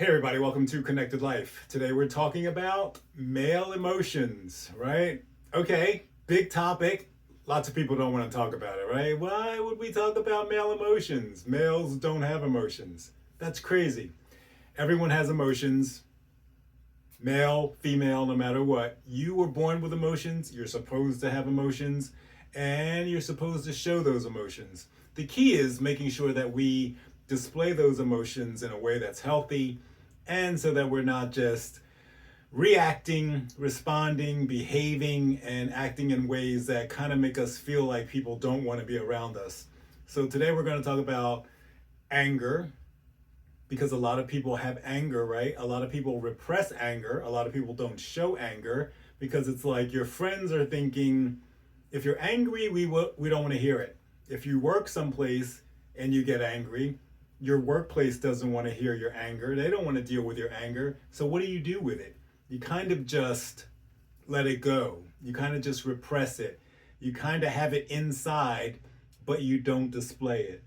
Hey everybody, welcome to Connected Life. Today we're talking about male emotions, right? Okay, big topic. Lots of people don't want to talk about it, right? Why would we talk about male emotions? Males don't have emotions. That's crazy. Everyone has emotions, male, female, no matter what. You were born with emotions, you're supposed to have emotions, and you're supposed to show those emotions. The key is making sure that we display those emotions in a way that's healthy and so that we're not just reacting, responding, behaving, and acting in ways that kind of make us feel like people don't want to be around us. So today we're going to talk about anger, because a lot of people have anger, right? A lot of people repress anger. A lot of people don't show anger because it's like your friends are thinking, if you're angry, we don't want to hear it. If you work someplace and you get angry, your workplace doesn't want to hear your anger. They don't want to deal with your anger. So what do you do with it? You kind of just let it go. You kind of just repress it. You kind of have it inside, but you don't display it.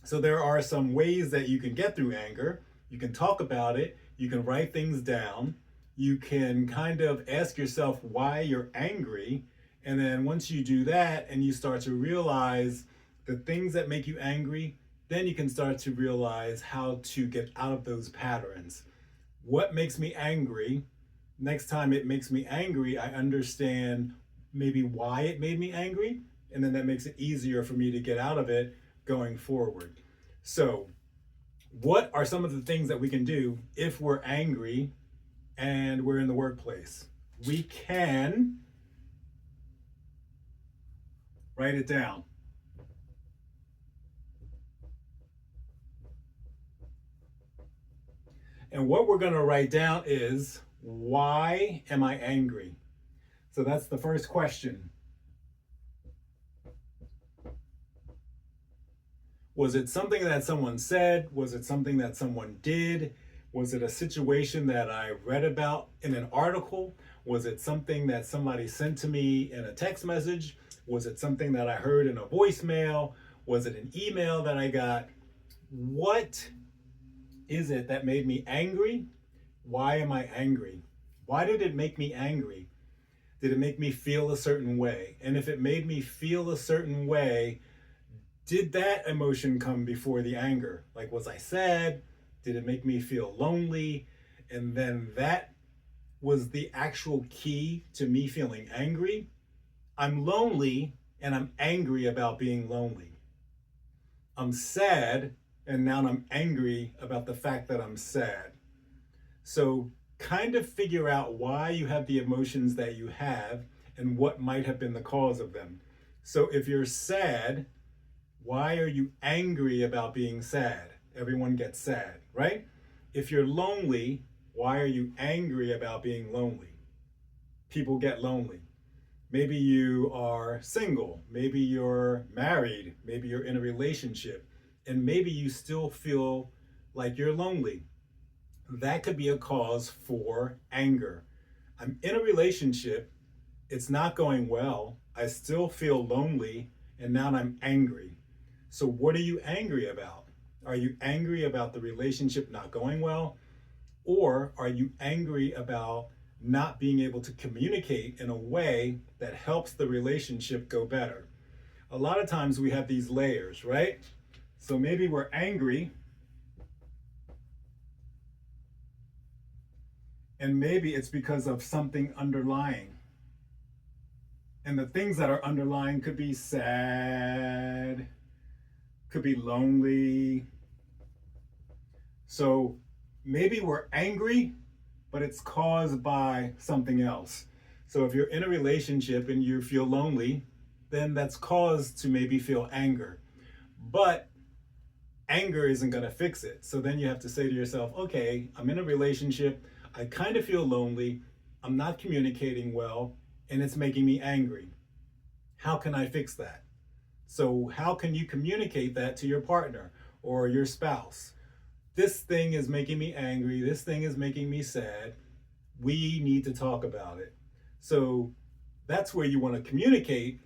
So there are some ways that you can get through anger. You can talk about it. You can write things down. You can kind of ask yourself why you're angry. And then once you do that and you start to realize the things that make you angry, then you can start to realize how to get out of those patterns. What makes me angry? Next time it makes me angry, I understand maybe why it made me angry. And then that makes it easier for me to get out of it going forward. So, what are some of the things that we can do if we're angry and we're in the workplace? We can write it down. And what we're going to write down is, why am I angry? So that's the first question. Was it something that someone said? Was it something that someone did? Was it a situation that I read about in an article? Was it something that somebody sent to me in a text message? Was it something that I heard in a voicemail? Was it an email that I got? What is it that made me angry? Why am I angry? Why did it make me angry? Did it make me feel a certain way? And if it made me feel a certain way, did that emotion come before the anger? Like, was I sad? Did it make me feel lonely? And then that was the actual key to me feeling angry. I'm lonely and I'm angry about being lonely. I'm sad and now I'm angry about the fact that I'm sad. So kind of figure out why you have the emotions that you have and what might have been the cause of them. So if you're sad, why are you angry about being sad? Everyone gets sad, right? If you're lonely, why are you angry about being lonely? People get lonely. Maybe you are single, maybe you're married, maybe you're in a relationship, and maybe you still feel like you're lonely. That could be a cause for anger. I'm in a relationship, it's not going well, I still feel lonely, and now I'm angry. So, what are you angry about? Are you angry about the relationship not going well? Or are you angry about not being able to communicate in a way that helps the relationship go better? A lot of times we have these layers, right? So maybe we're angry, and maybe it's because of something underlying. And the things that are underlying could be sad, could be lonely. So maybe we're angry, but it's caused by something else. So if you're in a relationship and you feel lonely, then that's caused to maybe feel anger. But anger isn't going to fix it. So then you have to say to yourself, okay, I'm in a relationship, I kind of feel lonely, I'm not communicating well, and it's making me angry. How can I fix that? So how can you communicate that to your partner or your spouse? This thing is making me angry, this thing is making me sad. We need to talk about it. So that's where you want to communicate.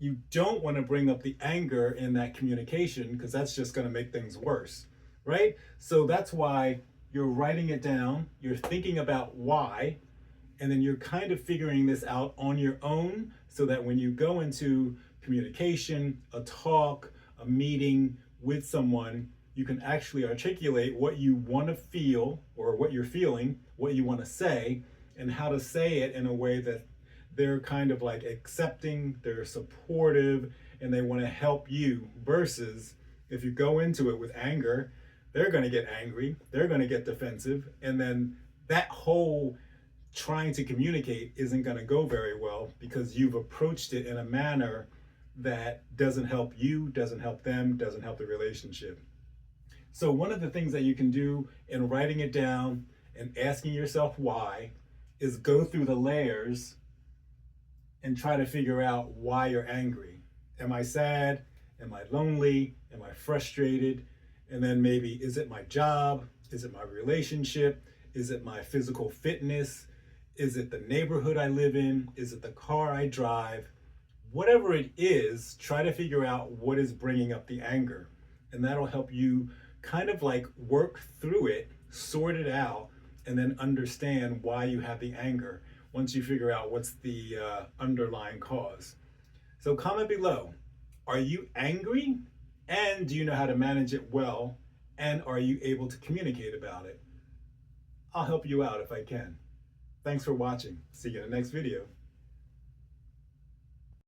You don't want to bring up the anger in that communication because that's just going to make things worse, right? So that's why you're writing it down, you're thinking about why, and then you're kind of figuring this out on your own so that when you go into communication, a talk, a meeting with someone, you can actually articulate what you want to feel or what you're feeling, what you want to say, and how to say it in a way that they're kind of like accepting, they're supportive, and they want to help you. Versus if you go into it with anger, they're going to get angry, they're going to get defensive, and then that whole trying to communicate isn't going to go very well because you've approached it in a manner that doesn't help you, doesn't help them, doesn't help the relationship. So one of the things that you can do in writing it down and asking yourself why is go through the layers and try to figure out why you're angry. Am I sad? Am I lonely? Am I frustrated? And then maybe, is it my job? Is it my relationship? Is it my physical fitness? Is it the neighborhood I live in? Is it the car I drive? Whatever it is, try to figure out what is bringing up the anger. And that'll help you kind of like work through it, sort it out, and then understand why you have the anger once you figure out what's the underlying cause. So comment below, are you angry? And do you know how to manage it well? And are you able to communicate about it? I'll help you out if I can. Thanks for watching. See you in the next video.